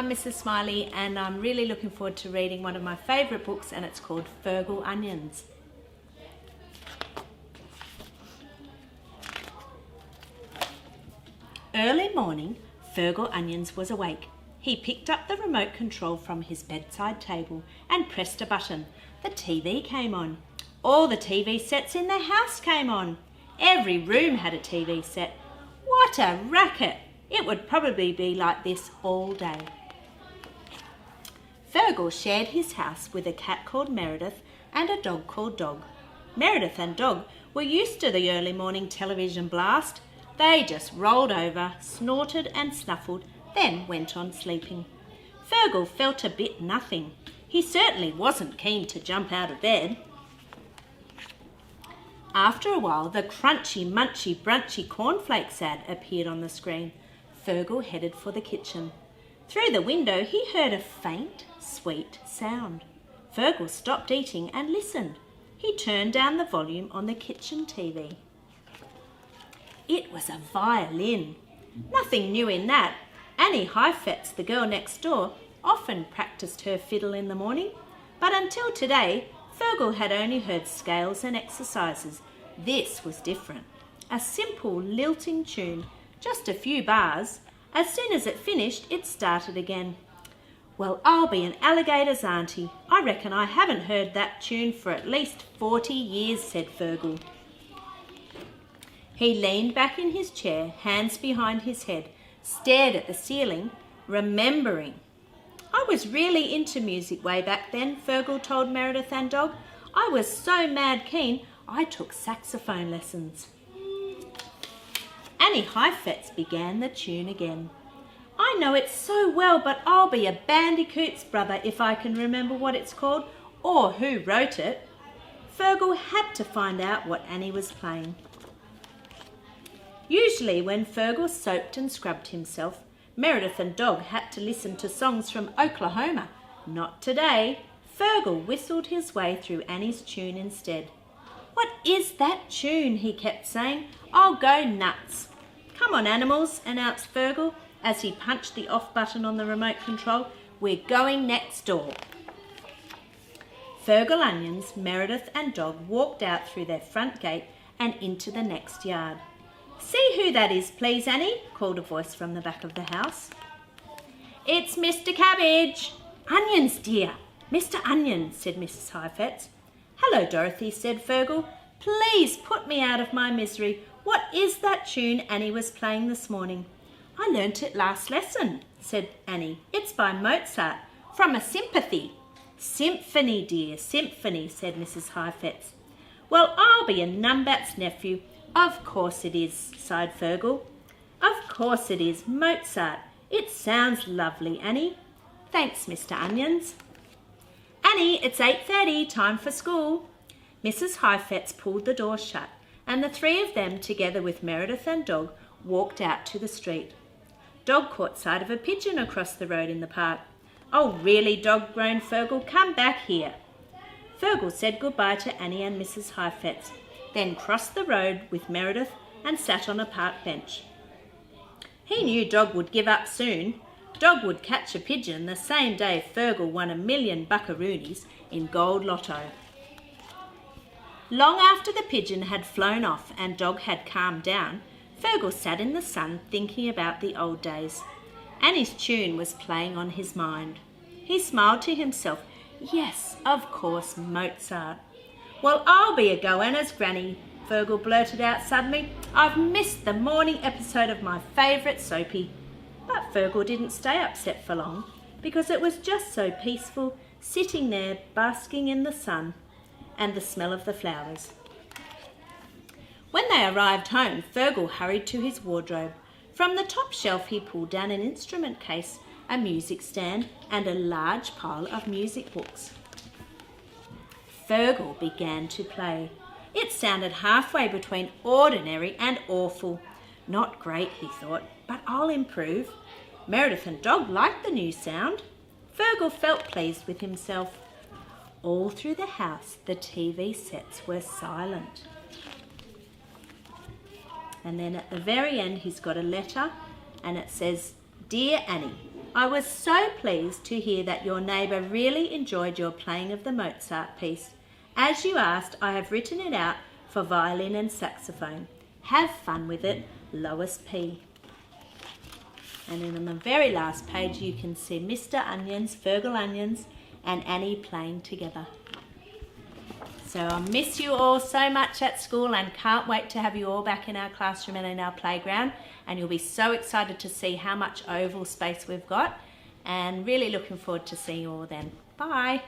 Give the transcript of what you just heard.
I'm Mrs. Smiley and I'm really looking forward to reading one of my favourite books, and it's called Fergal Onions. Early morning, Fergal Onions was awake. He picked up the remote control from his bedside table and pressed a button. The TV came on. All the TV sets in the house came on. Every room had a TV set. What a racket! It would probably be like this all day. Fergal shared his house with a cat called Meredith and a dog called Dog. Meredith and Dog were used to the early morning television blast. They just rolled over, snorted and snuffled, then went on sleeping. Fergal felt a bit nothing. He certainly wasn't keen to jump out of bed. After a while, the crunchy, munchy, brunchy cornflakes ad appeared on the screen. Fergal headed for the kitchen. Through the window, he heard a faint, sweet sound. Fergal stopped eating and listened. He turned down the volume on the kitchen TV. It was a violin. Nothing new in that. Annie Heifetz, the girl next door, often practiced her fiddle in the morning, but until today, Fergal had only heard scales and exercises. This was different. A simple, lilting tune, just a few bars. As soon as it finished, it started again. Well, I'll be an alligator's auntie. I reckon I haven't heard that tune for at least 40 years, said Fergal. He leaned back in his chair, hands behind his head, stared at the ceiling, remembering. I was really into music way back then, Fergal told Meredith and Dog. I was so mad keen, I took saxophone lessons. Annie Heifetz began the tune again. I know it so well, but I'll be a bandicoot's brother if I can remember what it's called or who wrote it. Fergal had to find out what Annie was playing. Usually when Fergal soaped and scrubbed himself, Meredith and Dog had to listen to songs from Oklahoma. Not today. Fergal whistled his way through Annie's tune instead. What is that tune? He kept saying. I'll go nuts. Come on, animals, announced Fergal as he punched the off button on the remote control. We're going next door. Fergal Onions, Meredith and Dog walked out through their front gate and into the next yard. See who that is, please, Annie, called a voice from the back of the house. It's Mr. Cabbage. Onions, dear. Mr. Onion, said Mrs. Heifetz. Hello, Dorothy, said Fergal. Please put me out of my misery. What is that tune Annie was playing this morning? I learnt it last lesson, said Annie. It's by Mozart, from a sympathy. Symphony, dear, symphony, said Mrs. Heifetz. Well, I'll be a numbat's nephew. Of course it is, sighed Fergal. Of course it is, Mozart. It sounds lovely, Annie. Thanks, Mr. Onions. Annie, it's 8:30, time for school. Mrs. Heifetz pulled the door shut, and the three of them, together with Meredith and Dog, walked out to the street. Dog caught sight of a pigeon across the road in the park. Oh, really, Dog, groaned Fergal. Come back here. Fergal said goodbye to Annie and Mrs. Heifetz, then crossed the road with Meredith and sat on a park bench. He knew Dog would give up soon. Dog would catch a pigeon the same day Fergal won 1,000,000 buckaroonies in gold lotto. Long after the pigeon had flown off and Dog had calmed down, Fergal sat in the sun thinking about the old days. Annie's tune was playing on his mind. He smiled to himself. Yes, of course, Mozart. Well, I'll be a goanna's granny, Fergal blurted out suddenly. I've missed the morning episode of my favourite soapy. But Fergal didn't stay upset for long, because it was just so peaceful, sitting there basking in the sun and the smell of the flowers. When they arrived home, Fergal hurried to his wardrobe. From the top shelf he pulled down an instrument case, a music stand and a large pile of music books. Fergal began to play. It sounded halfway between ordinary and awful. Not great, he thought, but I'll improve. Meredith and Dog liked the new sound. Fergal felt pleased with himself. All through the house, the TV sets were silent. And then at the very end, he's got a letter and it says, Dear Annie, I was so pleased to hear that your neighbour really enjoyed your playing of the Mozart piece. As you asked, I have written it out for violin and saxophone. Have fun with it, Lois P. And then on the very last page you can see Mr. Onions, Fergal Onions and Annie playing together. So I miss you all so much at school and can't wait to have you all back in our classroom and in our playground, and you'll be so excited to see how much oval space we've got, and really looking forward to seeing you all then. Bye!